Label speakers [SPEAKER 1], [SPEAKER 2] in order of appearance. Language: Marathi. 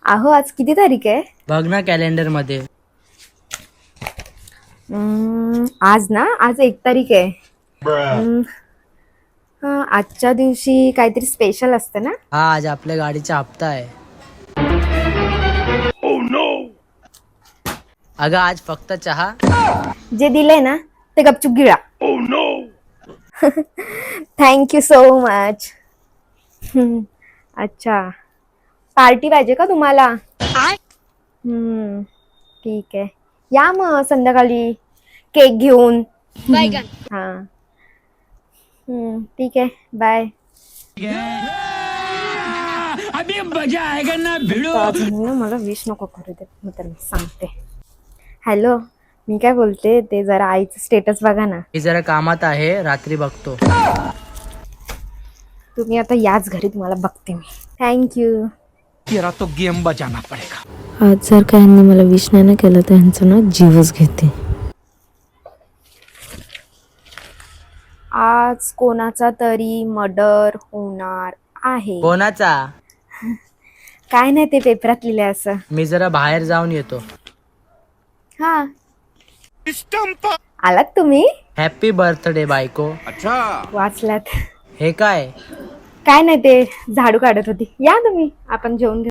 [SPEAKER 1] अहो आज किती तारीख आहे?
[SPEAKER 2] बघ ना कॅलेंडर मध्ये.
[SPEAKER 1] आज 1 तारीख आहे. आजच्या दिवशी काहीतरी स्पेशल असतं ना?
[SPEAKER 2] हा, आज आपल्या गाडीचा हप्ता आहे. अगं आज फक्त चहा.
[SPEAKER 1] जे दिलंय ना ते गपचूप गिळा. Thank you so much. अच्छा, पार्टी पाहिजे का तुम्हाला? ठीक आहे, या मग संध्याकाळी केक घेऊन. हा. ठीक आहे, बाय. मला विश नको करू दे, मी तर सांगते. हॅलो, मी काय बोलते, ते जरा आईचं स्टेटस बघा ना.
[SPEAKER 2] मी जरा कामात आहे, रात्री बघतो.
[SPEAKER 1] तुम्ही आता याच घरी, तुम्हाला बघते मी. थँक्यू.
[SPEAKER 3] तेरा तो गेम बजाना पडेगा.
[SPEAKER 1] आज जर काय मला विश नाही केलं तर ह्यांचा ना जीवच घेते. आज कोणाचा तरी मर्डर होणार आहे.
[SPEAKER 2] कोणाचा?
[SPEAKER 1] काय नाही, ते पेपरात लिहिले असं.
[SPEAKER 2] मी जरा बाहेर जाऊन येतो.
[SPEAKER 1] हा, आलात तुम्ही?
[SPEAKER 2] हॅपी बर्थडे बायको.
[SPEAKER 1] वाचलात?
[SPEAKER 2] हे काय?
[SPEAKER 1] काय नाही, ते झाडू काढत होती. या तुम्ही, आपण जेवून घेऊ.